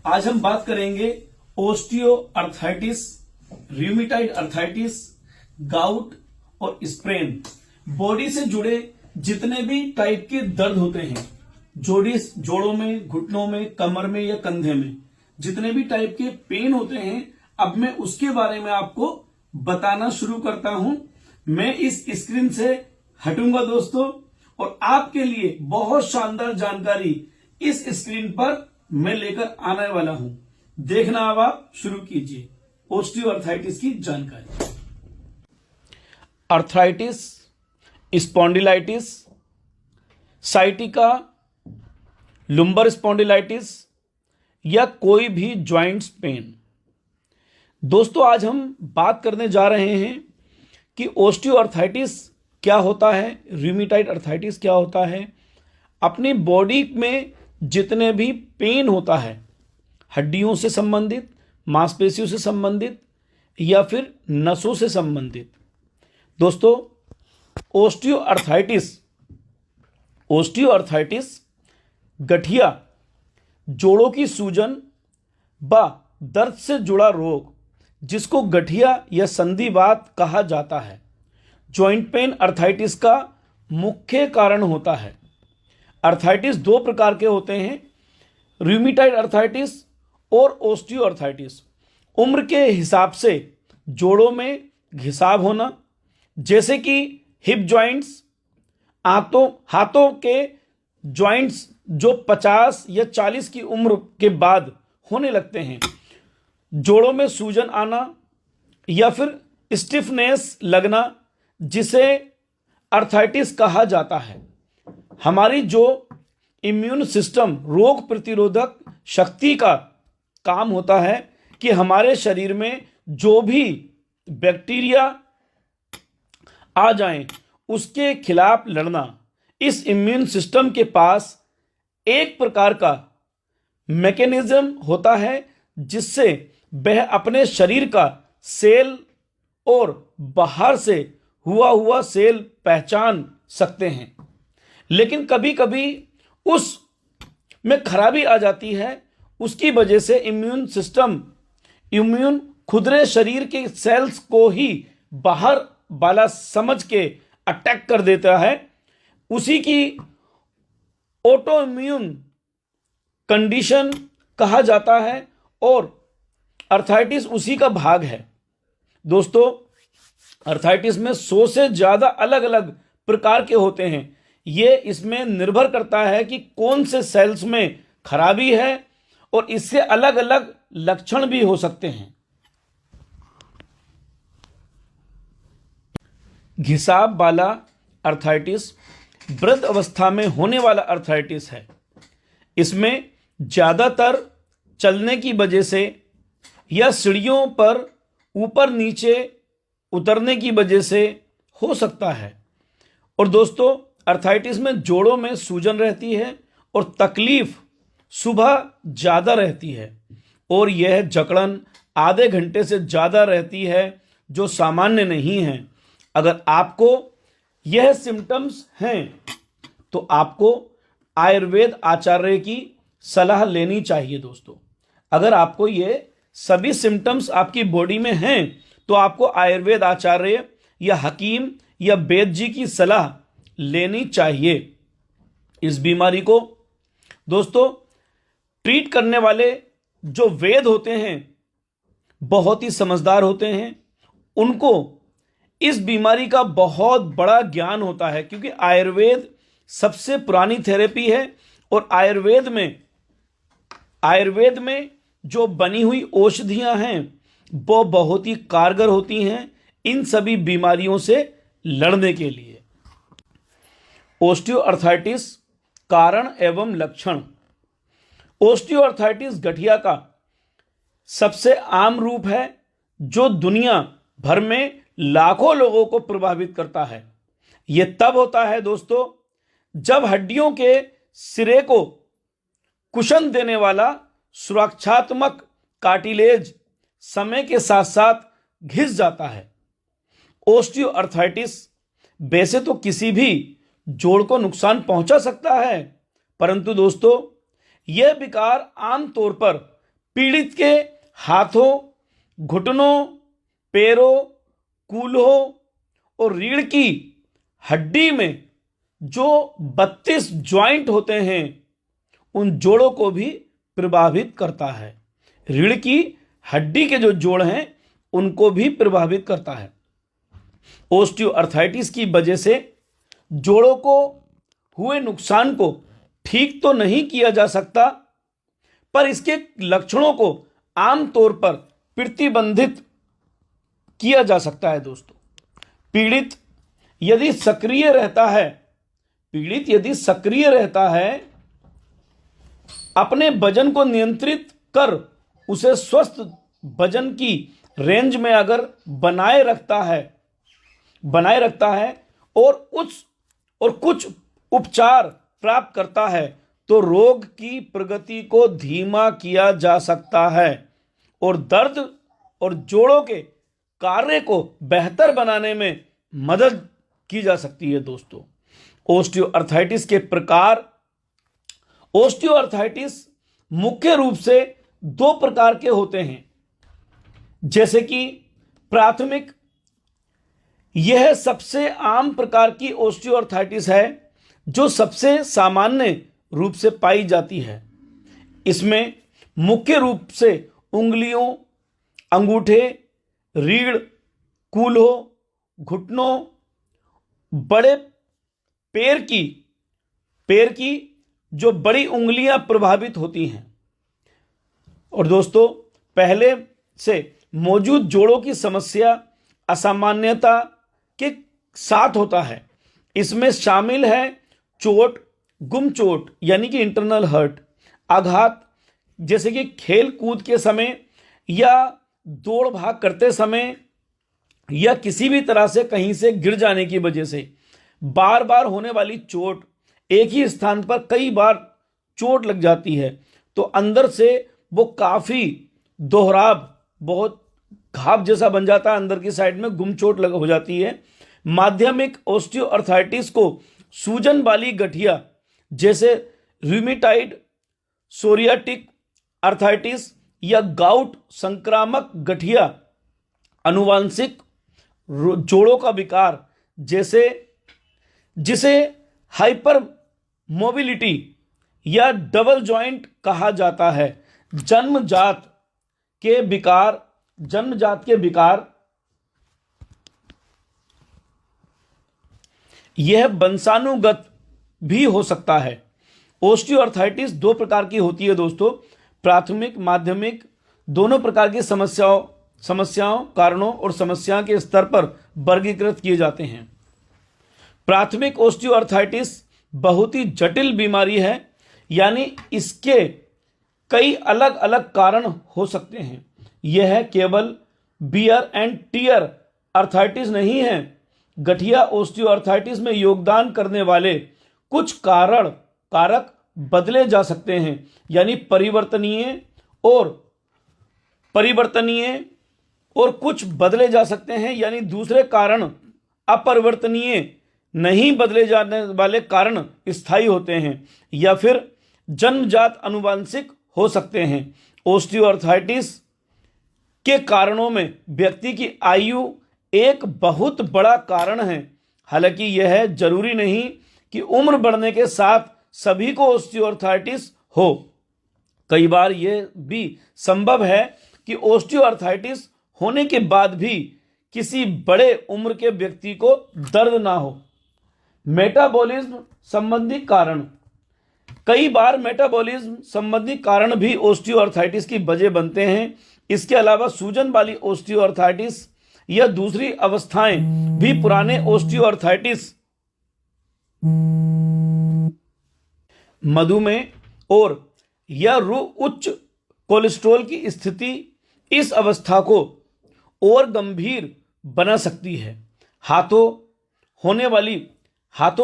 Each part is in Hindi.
आज हम बात करेंगे osteo arthritis, rheumatoid arthritis, gout और स्प्रेन। बॉडी से जुड़े जितने भी टाइप के दर्द होते हैं, जोड़ों में, घुटनों में, कमर में या कंधे में, जितने भी टाइप के पेन होते हैं, अब मैं उसके बारे में आपको बताना शुरू करता हूं। मैं इस स्क्रीन से हटूंगा दोस्तों, और आपके लिए बहुत शानदार जानकारी इस स्क्रीन पर मैं लेकर आने वाला हूं। देखना अब आप शुरू कीजिए ओस्टियोआर्थराइटिस की जानकारी। Arthritis, spondylitis, sciatica, lumbar spondylitis या कोई भी जॉइंट्स पेन। दोस्तों, आज हम बात करने जा रहे हैं कि ओस्टियोआर्थराइटिस क्या होता है, रूमेटॉइड अर्थराइटिस क्या होता है। अपनी बॉडी में जितने भी पेन होता है, हड्डियों से संबंधित, मांसपेशियों से संबंधित या फिर नसों से संबंधित। दोस्तों, ओस्टियोआर्थराइटिस गठिया, जोड़ों की सूजन व दर्द से जुड़ा रोग, जिसको गठिया या संधिवात कहा जाता है, जॉइंट पेन अर्थराइटिस का मुख्य कारण होता है। अर्थराइटिस दो प्रकार के होते हैं, रूमेटॉइड अर्थराइटिस और ओस्टियोआर्थराइटिस। उम्र के हिसाब से जोड़ों में घिसाव होना, जैसे कि हिप जॉइंट्स, हाथों के जॉइंट्स जो 50 या 40 की उम्र के बाद होने लगते हैं, जोड़ों में सूजन आना या फिर स्टिफनेस लगना, जिसे अर्थराइटिस कहा जाता है। हमारी जो इम्यून सिस्टम, रोग प्रतिरोधक शक्ति का काम होता है कि हमारे शरीर में जो भी बैक्टीरिया आ जाएं, उसके खिलाफ लड़ना। इस इम्यून सिस्टम के पास एक प्रकार का मैकेनिज्म होता है जिससे वह अपने शरीर का सेल और बाहर से हुआ सेल पहचान सकते हैं। लेकिन कभी कभी उस में खराबी आ जाती है। उसकी वजह से इम्यून खुदरे शरीर के सेल्स को ही बाहर वाला समझ के अटैक कर देता है। उसी की ऑटो इम्यून कंडीशन कहा जाता है और अर्थराइटिस उसी का भाग है। दोस्तों, अर्थराइटिस में 100 से ज़्यादा अलग अलग प्रकार के होते हैं। ये इसमें निर्भर करता है कि कौन से सेल्स में खराबी है, और इससे अलग अलग लक्षण भी हो सकते हैं। घिसाव वाला अर्थराइटिस वृद्ध अवस्था में होने वाला अर्थराइटिस है। इसमें ज़्यादातर चलने की वजह से या सीढ़ियों पर ऊपर नीचे उतरने की वजह से हो सकता है। और दोस्तों, अर्थराइटिस में जोड़ों में सूजन रहती है और तकलीफ सुबह ज़्यादा रहती है, और यह जकड़न आधे घंटे से ज़्यादा रहती है, जो सामान्य नहीं है। अगर आपको यह सिम्टम्स हैं तो आपको आयुर्वेद आचार्य की सलाह लेनी चाहिए। दोस्तों, अगर आपको ये सभी सिम्टम्स आपकी बॉडी में हैं तो आपको आयुर्वेद आचार्य या हकीम या वैद्य जी की सलाह लेनी चाहिए। इस बीमारी को दोस्तों ट्रीट करने वाले जो वैद्य होते हैं बहुत ही समझदार होते हैं। उनको इस बीमारी का बहुत बड़ा ज्ञान होता है, क्योंकि आयुर्वेद सबसे पुरानी थेरेपी है, और आयुर्वेद में जो बनी हुई औषधियां हैं वो बहुत ही कारगर होती हैं इन सभी बीमारियों से लड़ने के लिए। ओस्टियोआर्थराइटिस कारण एवं लक्षण। ओस्टियोआर्थराइटिस गठिया का सबसे आम रूप है, जो दुनिया भर में लाखों लोगों को प्रभावित करता है। यह तब होता है दोस्तों जब हड्डियों के सिरे को कुशन देने वाला सुरक्षात्मक कार्टिलेज समय के साथ साथ घिस जाता है। ओस्टियोआर्थराइटिस वैसे तो किसी भी जोड़ को नुकसान पहुंचा सकता है, परंतु दोस्तों यह विकार आमतौर पर पीड़ित के हाथों, घुटनों, पैरों, कूल्हों और रीढ़ की हड्डी में जो 32 ज्वाइंट होते हैं उन जोड़ों को भी प्रभावित करता है। रीढ़ की हड्डी के जो जोड़ हैं उनको भी प्रभावित करता है। ओस्टियोआर्थराइटिस की वजह से जोड़ों को हुए नुकसान को ठीक तो नहीं किया जा सकता, पर इसके लक्षणों को आमतौर पर प्रतिबंधित किया जा सकता है। दोस्तों, पीड़ित यदि सक्रिय रहता है, अपने वजन को नियंत्रित कर उसे स्वस्थ वजन की रेंज में अगर बनाए रखता है और कुछ उपचार प्राप्त करता है तो रोग की प्रगति को धीमा किया जा सकता है और दर्द और जोड़ों के कार्य को बेहतर बनाने में मदद की जा सकती है। दोस्तों, ओस्टियोआर्थराइटिस के प्रकार। ओस्टियोआर्थराइटिस मुख्य रूप से 2 प्रकार के होते हैं, जैसे कि प्राथमिक, यह सबसे आम प्रकार की ओस्टियोआर्थराइटिस है जो सबसे सामान्य रूप से पाई जाती है। इसमें मुख्य रूप से उंगलियों, अंगूठे, रीढ़, कूल्हों, घुटनों, बड़े पैर की जो बड़ी उंगलियां प्रभावित होती हैं। और दोस्तों, पहले से मौजूद जोड़ों की समस्या असामान्यता के साथ होता है। इसमें शामिल है चोट, गुम चोट यानी कि इंटरनल हर्ट, आघात जैसे कि खेल कूद के समय या दौड़ भाग करते समय या किसी भी तरह से कहीं से गिर जाने की वजह से बार बार होने वाली चोट, एक ही स्थान पर कई बार चोट लग जाती है तो अंदर से वो काफ़ी दोहराव, बहुत घाव जैसा बन जाता है, अंदर की साइड में गुम चोट हो जाती है। माध्यमिक ओस्टियोआर्थराइटिस को सूजन वाली गठिया जैसे रूमेटाइड, सोरियाटिक आर्थराइटिस या गाउट, संक्रामक गठिया, आनुवंशिक जोड़ों का विकार जिसे हाइपर मोबिलिटी या डबल जॉइंट कहा जाता है, जन्मजात के विकार, यह वंशानुगत भी हो सकता है। ओस्टियोआर्थराइटिस 2 प्रकार की होती है दोस्तों, प्राथमिक, माध्यमिक, दोनों प्रकार की समस्याओं, कारणों और समस्या के स्तर पर वर्गीकृत किए जाते हैं। प्राथमिक ओस्टियोआर्थराइटिस बहुत ही जटिल बीमारी है, यानी इसके कई अलग अलग कारण हो सकते हैं। यह केवल बियर एंड टियर आर्थराइटिस नहीं है। गठिया ओस्टियोआर्थराइटिस में योगदान करने वाले कुछ कारक बदले जा सकते हैं, यानी परिवर्तनीय और कुछ बदले जा सकते हैं, यानी दूसरे कारण अपरिवर्तनीय, नहीं बदले जाने वाले कारण स्थायी होते हैं या फिर जन्मजात आनुवंशिक हो सकते हैं। ओस्टियोआर्थराइटिस के कारणों में व्यक्ति की आयु एक बहुत बड़ा कारण है। हालांकि यह जरूरी नहीं कि उम्र बढ़ने के साथ सभी को ओस्टियोआर्थराइटिस हो। कई बार यह भी संभव है कि ओस्टियोआर्थराइटिस होने के बाद भी किसी बड़े उम्र के व्यक्ति को दर्द ना हो। मेटाबॉलिज्म संबंधी कारण, कई बार मेटाबॉलिज्म संबंधी कारण भी ओस्टियोआर्थराइटिस की वजह बनते हैं। इसके अलावा सूजन वाली ओस्टियोआर्थराइटिस या दूसरी अवस्थाएं भी पुराने ओस्टियोआर्थराइटिस, मधुमेह या उच्च कोलेस्ट्रॉल की स्थिति इस अवस्था को और गंभीर बना सकती है। हाथों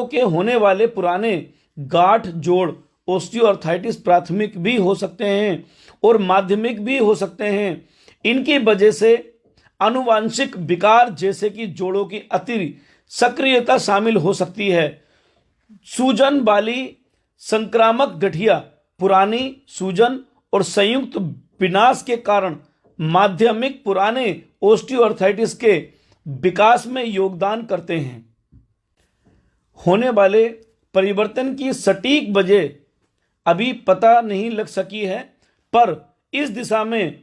के होने वाले पुराने गांठ जोड़ ओस्टियोआर्थराइटिस प्राथमिक भी हो सकते हैं और माध्यमिक भी हो सकते हैं। इनकी वजह से आनुवंशिक विकार जैसे कि जोड़ों की अति सक्रियता शामिल हो सकती है। सूजन वाली संक्रामक गठिया पुरानी सूजन और संयुक्त विनाश के कारण माध्यमिक पुराने ओस्टियोआर्थराइटिस के विकास में योगदान करते हैं। होने वाले परिवर्तन की सटीक वजह अभी पता नहीं लग सकी है, पर इस दिशा में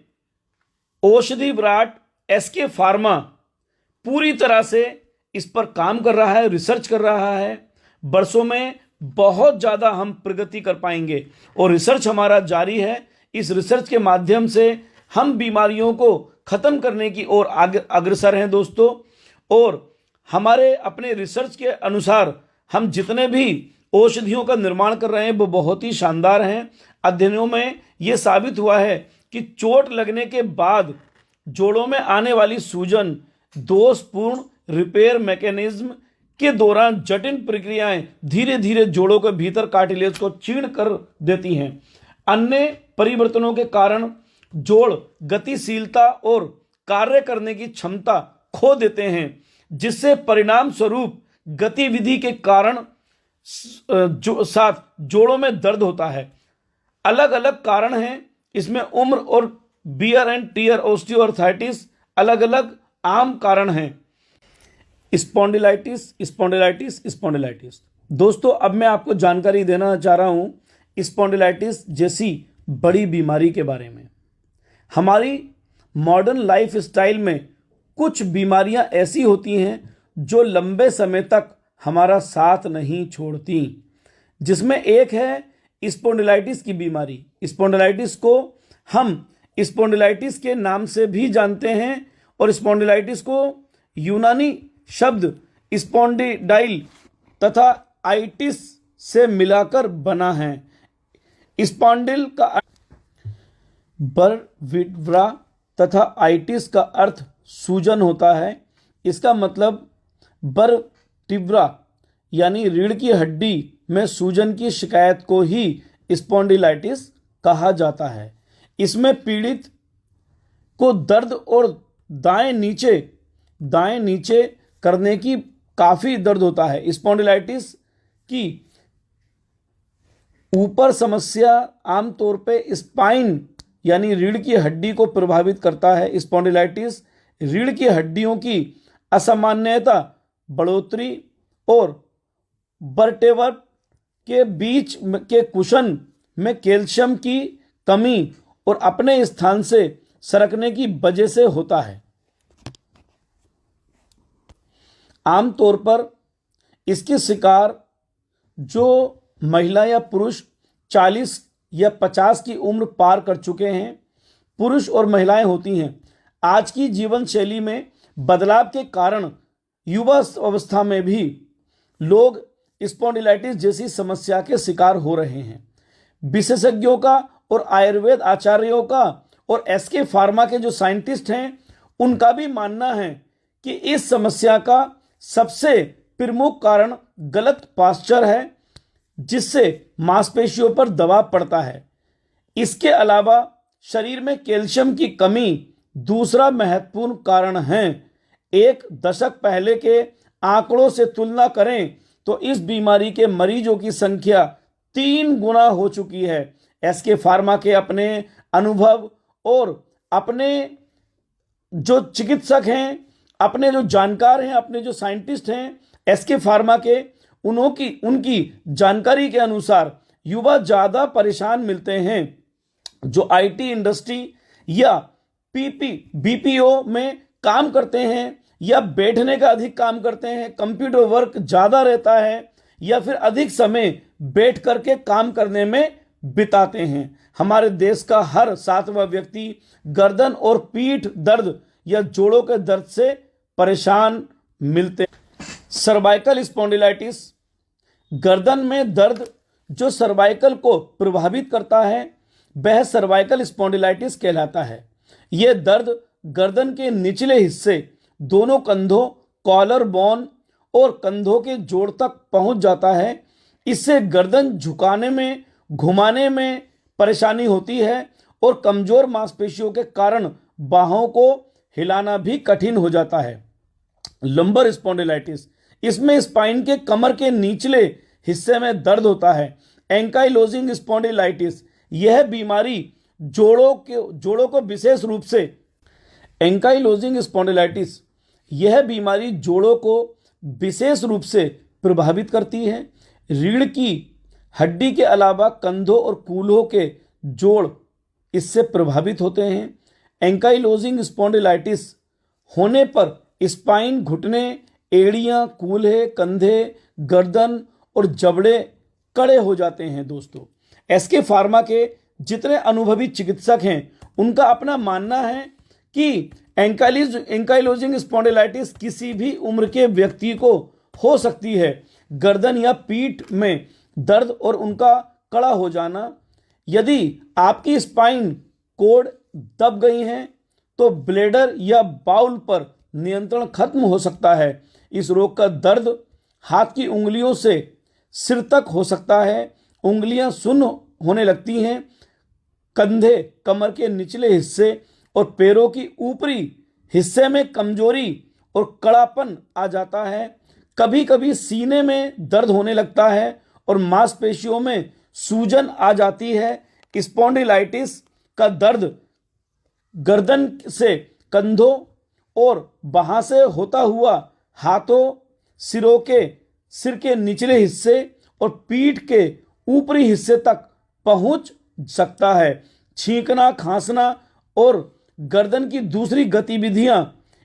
औषधि विराट एसके फार्मा पूरी तरह से इस पर काम कर रहा है, रिसर्च कर रहा है। वर्षों में बहुत ज़्यादा हम प्रगति कर पाएंगे और रिसर्च हमारा जारी है। इस रिसर्च के माध्यम से हम बीमारियों को ख़त्म करने की ओर अग्रसर हैं दोस्तों। और हमारे अपने रिसर्च के अनुसार हम जितने भी औषधियों का निर्माण कर रहे हैं वो बहुत ही शानदार हैं। अध्ययनों में ये साबित हुआ है कि चोट लगने के बाद जोड़ों में आने वाली सूजन दोषपूर्ण रिपेयर मैकेनिज्म के दौरान जटिल प्रक्रियाएं धीरे धीरे जोड़ों के भीतर कार्टिलेज को चीर्ण कर देती हैं। अन्य परिवर्तनों के कारण जोड़ गतिशीलता और कार्य करने की क्षमता खो देते हैं, जिससे परिणाम स्वरूप गतिविधि के कारण साथ जोड़ों में दर्द होता है। अलग अलग कारण हैं इसमें। उम्र और बियर एंड टियर ओस्टियोआर्थराइटिस अलग अलग आम कारण हैं। स्पॉन्डिलाइटिस स्पॉन्डिलाइटिस स्पॉन्डिलाइटिस दोस्तों, अब मैं आपको जानकारी देना चाह रहा हूं स्पॉन्डिलाइटिस जैसी बड़ी बीमारी के बारे में। हमारी मॉडर्न लाइफ स्टाइल में कुछ बीमारियां ऐसी होती हैं जो लंबे समय तक हमारा साथ नहीं छोड़ती, जिसमें एक है स्पॉन्डिलाइटिस की बीमारी। स्पॉन्डिलाइटिस को हम स्पॉन्डिलाइटिस के नाम से भी जानते हैं और स्पॉन्डिलाइटिस को यूनानी शब्द स्पॉन्डिडाइल तथा आइटिस से मिलाकर बना है। स्पॉन्डिल का वर्टिब्रा तथा आइटिस का अर्थ सूजन होता है। इसका मतलब वर्टिब्रा यानी रीढ़ की हड्डी में सूजन की शिकायत को ही स्पॉन्डिलाइटिस कहा जाता है। इसमें पीड़ित को दर्द और दाएं नीचे करने की काफ़ी दर्द होता है। स्पॉन्डिलाइटिस की ऊपर समस्या आमतौर पे स्पाइन यानी रीढ़ की हड्डी को प्रभावित करता है। स्पॉन्डिलाइटिस रीढ़ की हड्डियों की असामान्यता, बढ़ोतरी और वर्टेब्रा के बीच के कुशन में कैल्शियम की कमी और अपने स्थान से सरकने की वजह से होता है। आमतौर पर इसके शिकार जो महिला या पुरुष 40 या 50 की उम्र पार कर चुके हैं, पुरुष और महिलाएं होती हैं। आज की जीवन शैली में बदलाव के कारण युवा अवस्था में भी लोग स्पॉन्डिलाइटिस जैसी समस्या के शिकार हो रहे हैं। विशेषज्ञों का और आयुर्वेद आचार्यों का और एसके फार्मा के जो साइंटिस्ट हैं उनका भी मानना है कि इस समस्या का सबसे प्रमुख कारण गलत पास्चर है, जिससे मांसपेशियों पर दबाव पड़ता है। इसके अलावा शरीर में कैल्शियम की कमी दूसरा महत्वपूर्ण कारण है। एक दशक पहले के आंकड़ों से तुलना करें तो इस बीमारी के मरीजों की संख्या 3 गुना हो चुकी है। एसके फार्मा के अपने अनुभव और अपने जो चिकित्सक हैं, अपने जो जानकार हैं, अपने जो साइंटिस्ट हैं एसके फार्मा के, उनकी जानकारी के अनुसार युवा ज़्यादा परेशान मिलते हैं जो आईटी इंडस्ट्री या बीपीओ में काम करते हैं या बैठने का अधिक काम करते हैं, कंप्यूटर वर्क ज़्यादा रहता है या फिर अधिक समय बैठ करके काम करने में बिताते हैं। हमारे देश का हर 7वां व्यक्ति गर्दन और पीठ दर्द या जोड़ों के दर्द से परेशान मिलते हैं। सर्वाइकल स्पॉन्डिलाइटिस, गर्दन में दर्द जो सर्वाइकल को प्रभावित करता है वह सर्वाइकल स्पॉन्डिलाइटिस कहलाता है। यह दर्द गर्दन के निचले हिस्से, दोनों कंधों, कॉलर बोन और कंधों के जोड़ तक पहुंच जाता है। इससे गर्दन झुकाने में, घुमाने में परेशानी होती है और कमजोर मांसपेशियों के कारण बाहों को हिलाना भी कठिन हो जाता है। लंबर स्पॉन्डिलाइटिस, इसमें स्पाइन के कमर के निचले हिस्से में दर्द होता है। एंकाइलोजिंग स्पॉन्डिलाइटिस, यह बीमारी जोड़ों को विशेष रूप से एंकाइलोजिंग स्पॉन्डिलाइटिस, यह बीमारी जोड़ों को विशेष रूप से प्रभावित करती है। रीढ़ की हड्डी के अलावा कंधों और कूल्हों के जोड़ इससे प्रभावित होते हैं। एंकाइलोजिंग स्पॉन्डिलाइटिस होने पर स्पाइन, घुटने, एड़ियां, कूल्हे, कंधे, गर्दन और जबड़े कड़े हो जाते हैं। दोस्तों, एसके फार्मा के जितने अनुभवी चिकित्सक हैं उनका अपना मानना है कि एंकाइलोजिंग स्पॉन्डिलाइटिस किसी भी उम्र के व्यक्ति को हो सकती है। गर्दन या पीठ में दर्द और उनका कड़ा हो जाना, यदि आपकी स्पाइन कोड दब गई हैं तो ब्लेडर या बाउल पर नियंत्रण खत्म हो सकता है। इस रोग का दर्द हाथ की उंगलियों से सिर तक हो सकता है। उंगलियां सुन्न होने लगती हैं। कंधे, कमर के निचले हिस्से और पैरों की ऊपरी हिस्से में कमजोरी और कड़ापन आ जाता है। कभी कभी सीने में दर्द होने लगता है और मांसपेशियों में सूजन आ जाती है। स्पॉन्डिलाइटिस का दर्द गर्दन से कंधों और बाहां से होता हुआ हाथों, सिर के निचले हिस्से और पीठ के ऊपरी हिस्से तक पहुंच सकता है। छींकना, खांसना और गर्दन की दूसरी गतिविधियां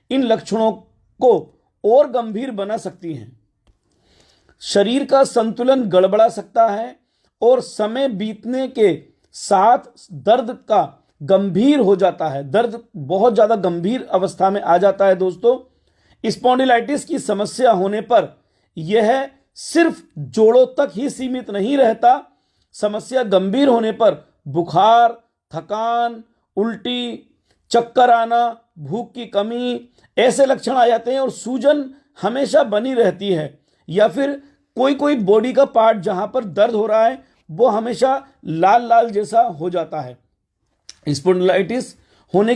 इन लक्षणों को और गंभीर बना सकती हैं। शरीर का संतुलन गड़बड़ा सकता है और समय बीतने के साथ दर्द का गंभीर हो जाता है। दर्द बहुत ज़्यादा गंभीर अवस्था में आ जाता है। दोस्तों, स्पॉन्डिलाइटिस की समस्या होने पर यह सिर्फ जोड़ों तक ही सीमित नहीं रहता। समस्या गंभीर होने पर बुखार, थकान, उल्टी, चक्कर आना, भूख की कमी ऐसे लक्षण आ जाते हैं और सूजन हमेशा बनी रहती है। या फिर कोई बॉडी का पार्ट जहां पर दर्द हो रहा है वो हमेशा लाल लाल जैसा हो जाता है। स्पॉन्डिलाइटिस होने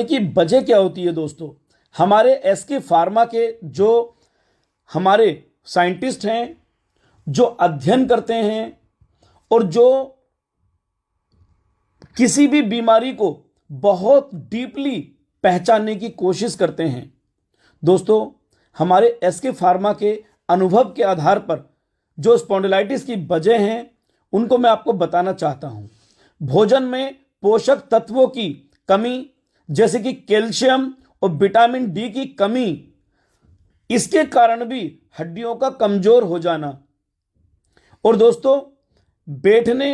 की वजह क्या होती है? दोस्तों, हमारे एसके फार्मा के जो हमारे साइंटिस्ट हैं, जो अध्ययन करते हैं और जो किसी भी बीमारी को बहुत डीपली पहचानने की कोशिश करते हैं, दोस्तों, हमारे एसके फार्मा के अनुभव के आधार पर जो स्पॉन्डिलाइटिस की वजह हैं उनको मैं आपको बताना चाहता हूं। भोजन में पोषक तत्वों की कमी, जैसे कि कैल्शियम और विटामिन डी की कमी, इसके कारण भी हड्डियों का कमजोर हो जाना। और दोस्तों, बैठने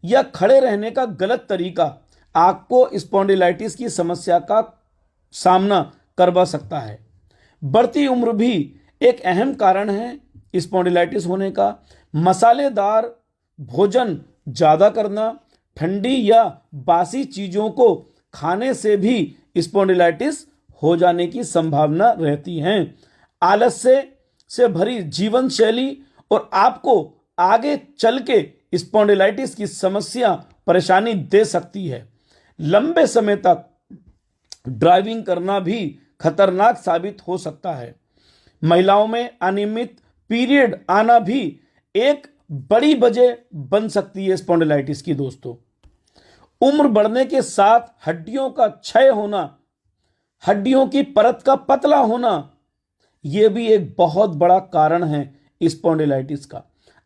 या खड़े रहने का गलत तरीका आपको स्पॉन्डिलाइटिस की समस्या का सामना करवा सकता है। बढ़ती उम्र भी एक अहम कारण है स्पॉन्डिलाइटिस होने का। मसालेदार भोजन ज़्यादा करना, ठंडी या बासी चीज़ों को खाने से भी स्पॉन्डिलाइटिस हो जाने की संभावना रहती है। आलस्य से भरी जीवन शैली और आपको आगे चल के स्पॉन्डिलाइटिस की समस्या परेशानी दे सकती है। लंबे समय तक ड्राइविंग करना भी खतरनाक साबित हो सकता है। महिलाओं में अनियमित पीरियड आना भी एक बड़ी वजह बन सकती है स्पॉन्डिलाइटिस की। दोस्तों, उम्र बढ़ने के साथ हड्डियों का क्षय होना, हड्डियों की परत का पतला होना, यह भी एक बहुत बड़ा कारण है स्पॉन्डिलाइटिस का।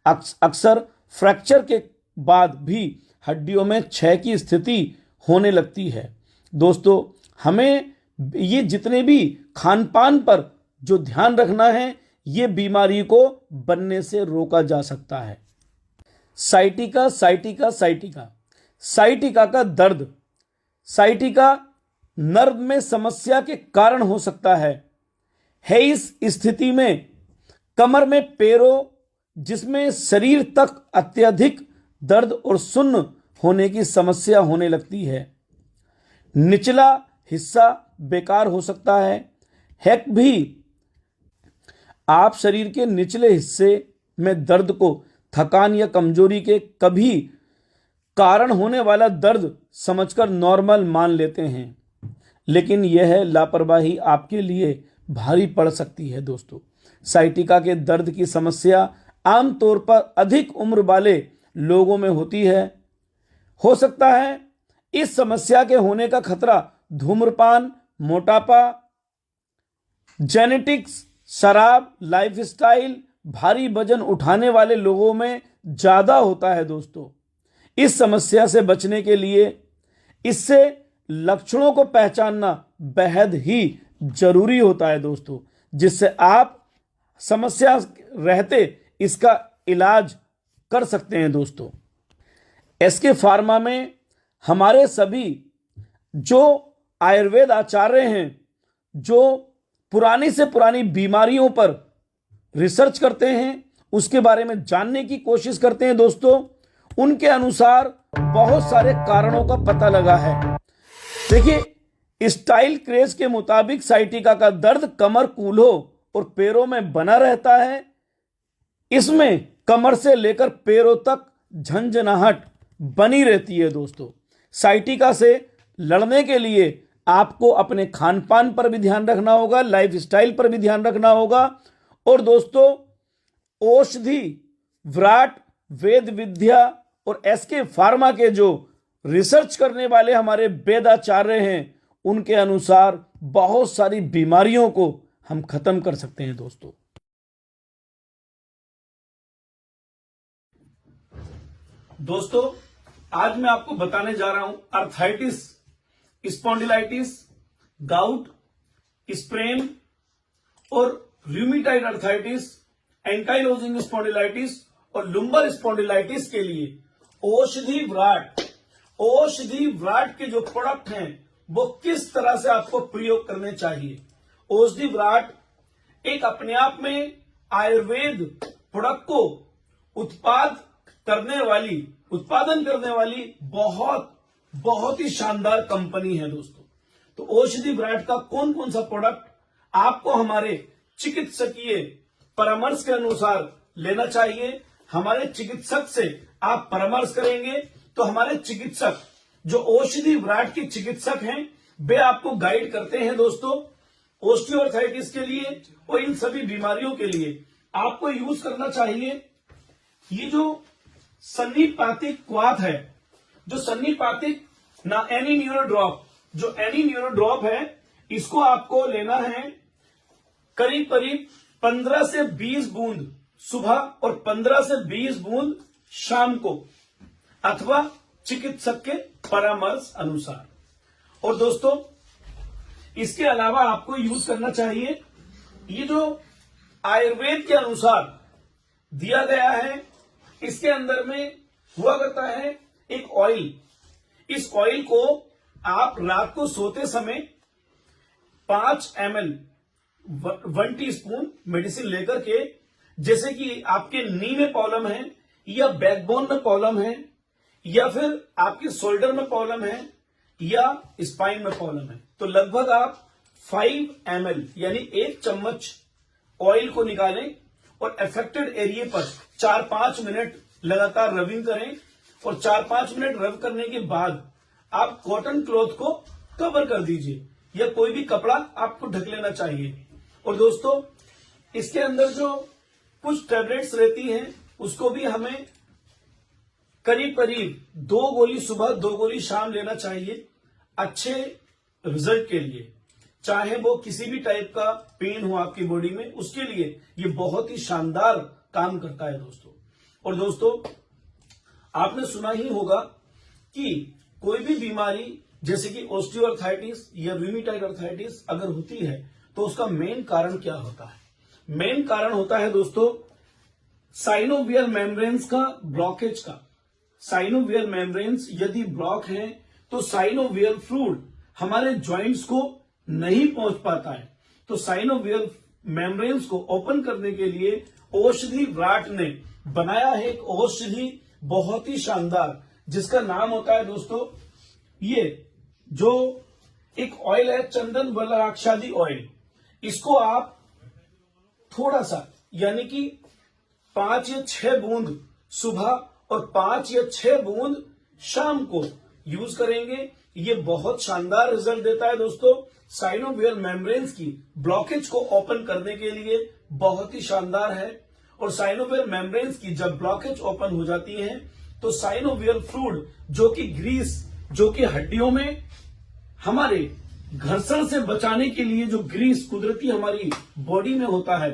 अक्सर फ्रैक्चर के बाद भी हड्डियों में क्षय की स्थिति होने लगती है। दोस्तों, हमें ये जितने भी खान पान पर जो ध्यान रखना है, ये बीमारी को बनने से रोका जा सकता है। साइटिका का दर्द साइटिका नर्व में समस्या के कारण हो सकता है। इस स्थिति में कमर में पैरों जिसमें शरीर तक अत्यधिक दर्द और सुन्न होने की समस्या होने लगती है। निचला हिस्सा बेकार हो सकता है। हैक भी आप शरीर के निचले हिस्से में दर्द को थकान या कमजोरी के कभी कारण होने वाला दर्द समझकर नॉर्मल मान लेते हैं, लेकिन यह लापरवाही आपके लिए भारी पड़ सकती है। दोस्तों, साइटिका के दर्द की समस्या आमतौर पर अधिक उम्र वाले लोगों में होती है। हो सकता है इस समस्या के होने का खतरा धूम्रपान, मोटापा, जेनेटिक्स, शराब, लाइफस्टाइल, भारी वजन उठाने वाले लोगों में ज्यादा होता है दोस्तों। इस समस्या से बचने के लिए इससे लक्षणों को पहचानना बेहद ही जरूरी होता है दोस्तों, जिससे आप समस्या रहते इसका इलाज कर सकते हैं दोस्तों। एसके फार्मा में हमारे सभी जो आयुर्वेद आचार्य हैं, जो पुरानी से पुरानी बीमारियों पर रिसर्च करते हैं, उसके बारे में जानने की कोशिश करते हैं दोस्तों, उनके अनुसार बहुत सारे कारणों का पता लगा है। देखिए, स्टाइल क्रेज के मुताबिक साइटिका का दर्द कमर, कूल्हों और पैरों में बना रहता है। इसमें कमर से लेकर पैरों तक झंझनाहट बनी रहती है दोस्तों। साइटिका से लड़ने के लिए आपको अपने खान पान पर भी ध्यान रखना होगा, लाइफस्टाइल पर भी ध्यान रखना होगा। और दोस्तों, औषधि, विराट, वेद विद्या और एसके फार्मा के जो रिसर्च करने वाले हमारे वेदाचार्य हैं, उनके अनुसार बहुत सारी बीमारियों को हम खत्म कर सकते हैं दोस्तों। दोस्तों, आज मैं आपको बताने जा रहा हूं अर्थराइटिस, स्पॉन्डिलाइटिस, गाउट, स्प्रेन और रूमेटॉइड अर्थराइटिस, एंकाइलोजिंग स्पॉन्डिलाइटिस और लुम्बर स्पॉन्डिलाइटिस के लिए औषधि विराट के जो प्रोडक्ट हैं वो किस तरह से आपको प्रयोग करने चाहिए। औषधि विराट एक अपने आप में आयुर्वेद प्रोडक्ट को उत्पादन करने वाली बहुत ही शानदार कंपनी है दोस्तों। तो औषधि विराट का कौन कौन सा प्रोडक्ट आपको हमारे चिकित्सकीय परामर्श के अनुसार लेना चाहिए। हमारे चिकित्सक से आप परामर्श करेंगे तो हमारे चिकित्सक, जो औषधि विराट के चिकित्सक हैं, वे आपको गाइड करते हैं दोस्तों। ऑस्टियोआर्थराइटिस के लिए और इन सभी बीमारियों के लिए आपको यूज करना चाहिए ये जो सन्निपातिक क्वाथ है, जो सन्निपातिक ना एनी न्यूरोड्रॉप, जो एनी न्यूरोड्रॉप है, इसको आपको लेना है करीब 15 से 20 बूंद सुबह और 15 से 20 बूंद शाम को, अथवा चिकित्सक के परामर्श अनुसार। और दोस्तों, इसके अलावा आपको यूज करना चाहिए ये जो आयुर्वेद के अनुसार दिया गया है, इसके अंदर में हुआ करता है एक ऑयल। इस ऑयल को आप रात को सोते समय 5 ml 1 टीस्पून मेडिसिन लेकर के, जैसे कि आपके नी में प्रॉब्लम है या बैकबोन में प्रॉब्लम है या फिर आपके शोल्डर में प्रॉब्लम है या स्पाइन में प्रॉब्लम है, तो लगभग आप 5 ml यानी 1 चम्मच ऑयल को निकालें और अफेक्टेड एरिया पर 4-5 मिनट लगातार रबिंग करें। और 4-5 मिनट रब करने के बाद आप कॉटन क्लॉथ को कवर कर दीजिए या कोई भी कपड़ा आपको ढक लेना चाहिए। और दोस्तों, इसके अंदर जो कुछ टैबलेट्स रहती हैं, उसको भी हमें करीब 2 गोली सुबह 2 गोली शाम लेना चाहिए अच्छे रिजल्ट के लिए। चाहे वो किसी भी टाइप का पेन हो आपकी बॉडी में, उसके लिए ये बहुत ही शानदार काम करता है दोस्तों। और दोस्तों, आपने सुना ही होगा कि कोई भी बीमारी जैसे कि ऑस्टियोआर्थराइटिस या रूमेटॉइड अर्थराइटिस अगर होती है तो उसका मेन कारण क्या होता है। मेन कारण होता है दोस्तों साइनोवियल मेम्ब्रेन्स का ब्लॉकेज का। साइनोवियल मेम्ब्रेन्स यदि ब्लॉक हैं तो साइनोवियल फ्लूइड हमारे जॉइंट्स को नहीं पहुंच पाता है। तो साइनोवियल मेम्ब्रेन्स को ओपन करने के लिए औषधि विराट ने बनाया है एक औषधि बहुत ही शानदार, जिसका नाम होता है दोस्तों, ये जो एक ऑयल है चंदन वलराक्षादि ऑयल। इसको आप थोड़ा सा यानी कि 5 या 6 बूंद सुबह और 5 या 6 बूंद शाम को यूज करेंगे। ये बहुत शानदार रिजल्ट देता है दोस्तों। साइनोवियल मेम्ब्रेन्स की ब्लॉकेज को ओपन करने के लिए बहुत ही शानदार है। और साइनोवियल मेम्ब्रेन्स की जब ब्लॉकेज ओपन हो जाती है तो साइनोवियल फ्लूइड जो कि ग्रीस, जो कि हड्डियों में हमारे घर्षण से बचाने के लिए जो ग्रीस कुदरती हमारी बॉडी में होता है,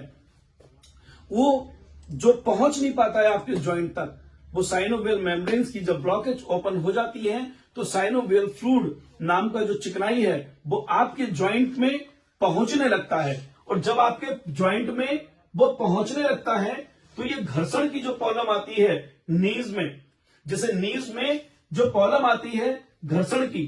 वो जो पहुंच नहीं पाता है आपके जॉइंट तक, वो साइनोवियल मेम्ब्रेन्स की जब ब्लॉकेज ओपन हो जाती है तो साइनोवियल फ्लूइड नाम का जो चिकनाई है वो आपके जॉइंट में पहुंचने लगता है। और जब आपके जॉइंट में वो पहुंचने लगता है तो ये घर्षण की जो प्रॉब्लम आती है नीज में, जैसे नीज में जो प्रॉब्लम आती है घर्षण की,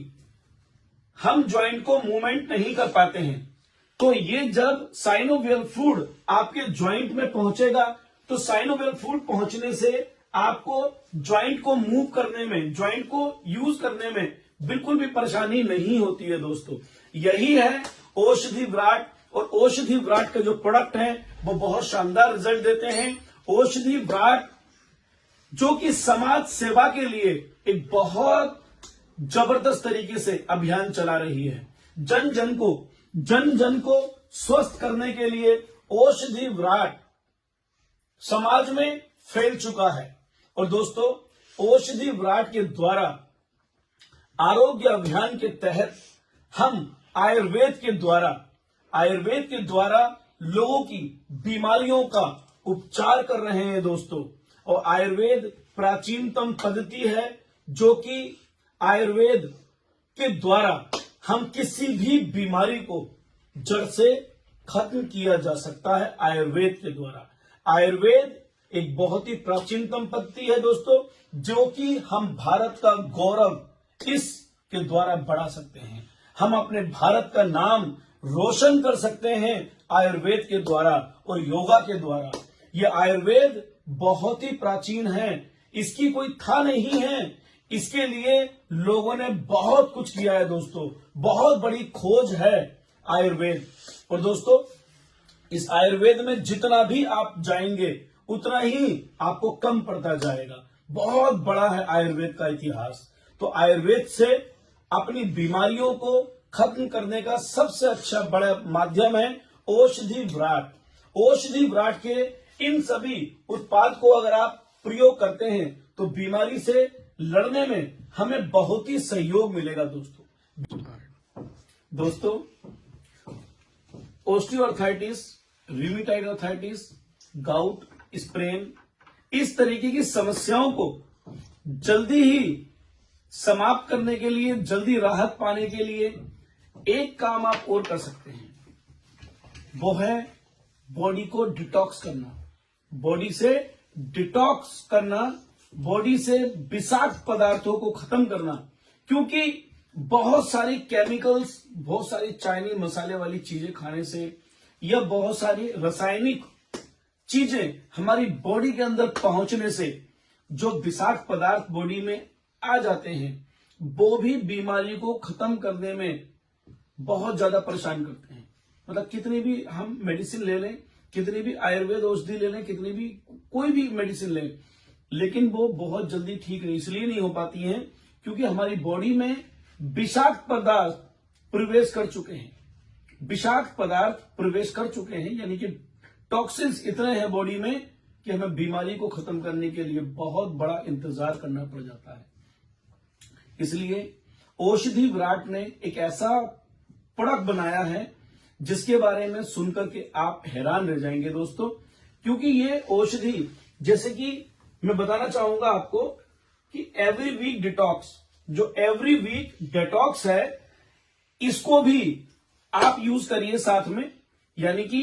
हम जॉइंट को मूवमेंट नहीं कर पाते हैं, तो ये जब साइनोवियल फ्लूइड आपके जॉइंट में पहुंचेगा तो साइनोवियल फ्लूइड पहुंचने से आपको जॉइंट को मूव करने में, जॉइंट को यूज करने में बिल्कुल भी परेशानी नहीं होती है दोस्तों। यही है औषधि विराट, और औषधि विराट का जो प्रोडक्ट है वो बहुत शानदार रिजल्ट देते हैं। औषधि विराट जो कि समाज सेवा के लिए एक बहुत जबरदस्त तरीके से अभियान चला रही है, जन जन को स्वस्थ करने के लिए औषधि विराट समाज में फैल चुका है। और दोस्तों, औषधि विराट के द्वारा आरोग्य अभियान के तहत हम आयुर्वेद के द्वारा लोगों की बीमारियों का उपचार कर रहे हैं दोस्तों। और आयुर्वेद प्राचीनतम पद्धति है जो कि आयुर्वेद के द्वारा हम किसी भी बीमारी को जड़ से खत्म किया जा सकता है आयुर्वेद के द्वारा। आयुर्वेद एक बहुत ही प्राचीनतम पद्धति है दोस्तों, जो कि हम भारत का गौरव इसके द्वारा बढ़ा सकते हैं। हम अपने भारत का नाम रोशन कर सकते हैं आयुर्वेद के द्वारा और योगा के द्वारा। यह आयुर्वेद बहुत ही प्राचीन है, इसकी कोई था नहीं है, इसके लिए लोगों ने बहुत कुछ किया है दोस्तों, बहुत बड़ी खोज है आयुर्वेद। और दोस्तों, इस आयुर्वेद में जितना भी आप जाएंगे उतना ही आपको कम पड़ता जाएगा। बहुत बड़ा है आयुर्वेद का इतिहास। तो आयुर्वेद से अपनी बीमारियों को खत्म करने का सबसे अच्छा बड़ा माध्यम है औषधि विराट। औषधि विराट के इन सभी उत्पाद को अगर आप प्रयोग करते हैं तो बीमारी से लड़ने में हमें बहुत ही सहयोग मिलेगा दोस्तों, osteoarthritis, rheumatoid arthritis, gout, sprain, इस तरीके की समस्याओं को जल्दी ही समाप्त करने के लिए, जल्दी राहत पाने के लिए एक काम आप और कर सकते हैं, वो है बॉडी को डिटॉक्स करना, बॉडी से डिटॉक्स करना, बॉडी से विषाक्त पदार्थों को खत्म करना। क्योंकि बहुत सारी केमिकल्स, बहुत सारी चाइनीज मसाले वाली चीजें खाने से या बहुत सारी रासायनिक चीजें हमारी बॉडी के अंदर पहुंचने से जो विषाक्त पदार्थ बॉडी में आ जाते हैं वो भी बीमारी को खत्म करने में बहुत ज्यादा परेशान करते हैं। मतलब कितनी भी हम मेडिसिन ले लें, कितनी भी आयुर्वेद औषधि ले लें, कितनी भी कोई भी मेडिसिन लें, लेकिन वो बहुत जल्दी ठीक नहीं इसलिए नहीं हो पाती हैं क्योंकि हमारी बॉडी में विषाक्त पदार्थ प्रवेश कर चुके हैं, विषाक्त पदार्थ प्रवेश कर चुके हैं, यानी कि टॉक्सिन्स इतने हैं बॉडी में कि हमें बीमारी को खत्म करने के लिए बहुत बड़ा इंतजार करना पड़ जाता है। इसलिए औषधि विराट ने एक ऐसा प्रोडक्ट बनाया है जिसके बारे में सुनकर के आप हैरान रह जाएंगे दोस्तों। क्योंकि ये औषधि, जैसे कि मैं बताना चाहूंगा आपको कि एवरी वीक डिटॉक्स, जो एवरी वीक डिटॉक्स है, इसको भी आप यूज करिए साथ में, यानी कि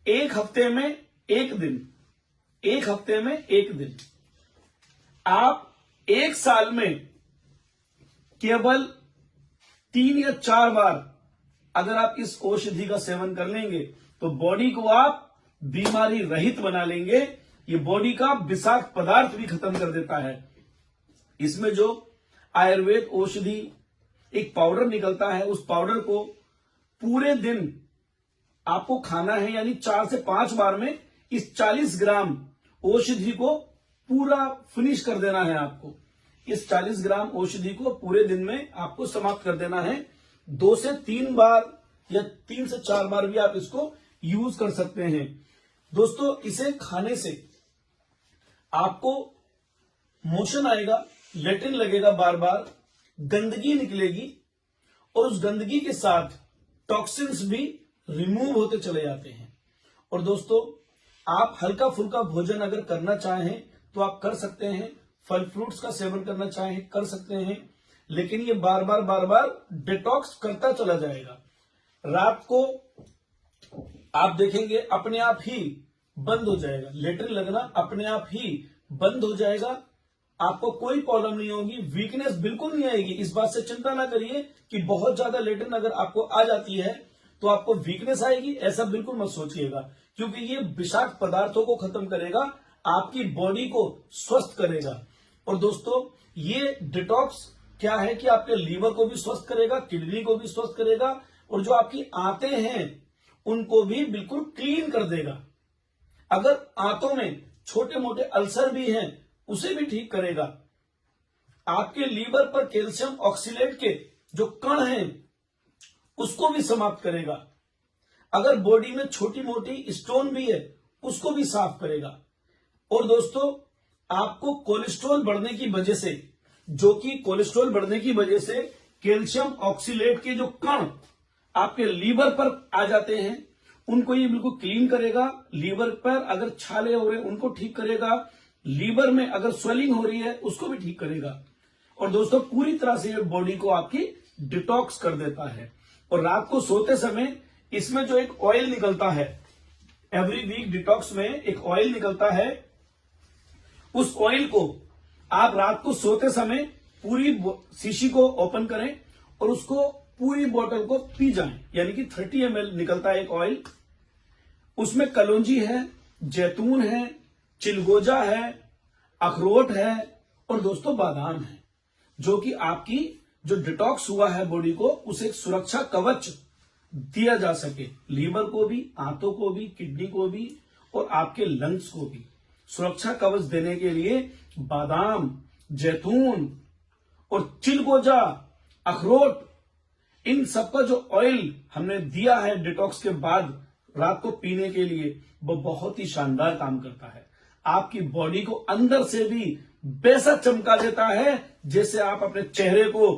एक हफ्ते में एक दिन, एक हफ्ते में एक दिन, आप एक साल में केवल 3 या 4 बार अगर आप इस औषधि का सेवन कर लेंगे तो बॉडी को आप बीमारी रहित बना लेंगे। ये बॉडी का विषाक्त पदार्थ भी खत्म कर देता है। इसमें जो आयुर्वेद औषधि एक पाउडर निकलता है, उस पाउडर को पूरे दिन आपको खाना है, यानी 4 से 5 बार में इस 40 ग्राम औषधि को पूरा फिनिश कर देना है। आपको इस 40 ग्राम औषधि को पूरे दिन में आपको समाप्त कर देना है। 2 से 3 बार या 3 से 4 बार भी आप इसको यूज कर सकते हैं। दोस्तों, इसे खाने से आपको मोशन आएगा, लेटरिन लगेगा, बार बार गंदगी निकलेगी और उस गंदगी के साथ टॉक्सिन्स भी रिमूव होते चले जाते हैं। और दोस्तों, आप हल्का फुल्का भोजन अगर करना चाहें तो आप कर सकते हैं, फल फ्रूट्स का सेवन करना चाहें कर सकते हैं, लेकिन ये बार बार डिटॉक्स करता चला जाएगा। रात को आप देखेंगे अपने आप ही बंद हो जाएगा, लेटरिन लगना अपने आप ही बंद हो जाएगा, आपको कोई प्रॉब्लम नहीं होगी, वीकनेस बिल्कुल नहीं आएगी। इस बात से चिंता ना करिए कि बहुत ज्यादा लेटरिन अगर आपको आ जाती है तो आपको वीकनेस आएगी, ऐसा बिल्कुल मत सोचिएगा, क्योंकि ये विषाक्त पदार्थों को खत्म करेगा, आपकी बॉडी को स्वस्थ करेगा। और दोस्तों, ये डिटॉक्स क्या है कि आपके लीवर को भी स्वस्थ करेगा, किडनी को भी स्वस्थ करेगा, और जो आपकी आंतें हैं उनको भी बिल्कुल क्लीन कर देगा। अगर आंतों में छोटे मोटे अल्सर भी हैं उसे भी ठीक करेगा। आपके लीवर पर कैल्शियम ऑक्सीलेट के जो कण हैं उसको भी समाप्त करेगा। अगर बॉडी में छोटी मोटी स्टोन भी है उसको भी साफ करेगा। और दोस्तों, आपको कोलेस्ट्रॉल बढ़ने की वजह से, जो कि कोलेस्ट्रॉल बढ़ने की वजह से कैल्शियम ऑक्सीलेट के जो कण आपके लीवर पर आ जाते हैं उनको ये बिल्कुल क्लीन करेगा। लीवर पर अगर छाले हो रहे हैं उनको ठीक करेगा, लीवर में अगर स्वेलिंग हो रही है उसको भी ठीक करेगा। और दोस्तों, पूरी तरह से ये बॉडी को आपकी डिटॉक्स कर देता है। और रात को सोते समय इसमें जो एक ऑयल निकलता है, एवरी वीक डिटॉक्स में एक ऑयल निकलता है, उस ऑयल को आप रात को सोते समय पूरी शीशी को ओपन करें और उसको पूरी बोतल को पी जाएं। यानी कि 30 ml निकलता है एक ऑयल, उसमें कलौंजी है, जैतून है, चिलगोजा है, अखरोट है और दोस्तों बादाम है, जो कि आपकी जो डिटॉक्स हुआ है बॉडी को उसे एक सुरक्षा कवच दिया जा सके, लीवर को भी, आंतों को भी, किडनी को भी और आपके लंग्स को भी सुरक्षा कवच देने के लिए बादाम, जैतून और चिलगोजा, अखरोट, इन सबका जो ऑयल हमने दिया है डिटॉक्स के बाद रात को पीने के लिए, वो बहुत ही शानदार काम करता है। आपकी बॉडी को अंदर से भी वैसा चमका देता है जैसे आप अपने चेहरे को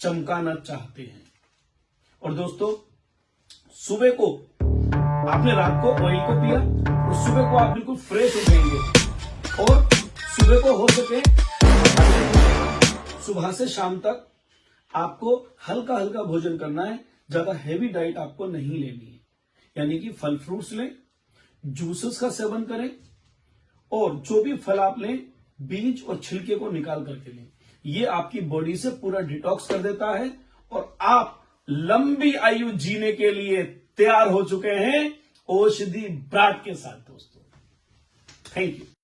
चमकाना चाहते हैं। और दोस्तों, सुबह को आपने रात को ऑयल को पिया और सुबह को आप बिल्कुल फ्रेश उठेंगे। और सुबह को हो सके सुबह से शाम तक आपको हल्का हल्का भोजन करना है, ज्यादा हैवी डाइट आपको नहीं लेनी है। यानी कि फल फ्रूट्स लें, जूसेस का सेवन करें और जो भी फल आप लें बीज और छिलके को निकाल करके लें। ये आपकी बॉडी से पूरा डिटॉक्स कर देता है और आप लंबी आयु जीने के लिए तैयार हो चुके हैं औषधि ब्रांड के साथ। दोस्तों, थैंक यू।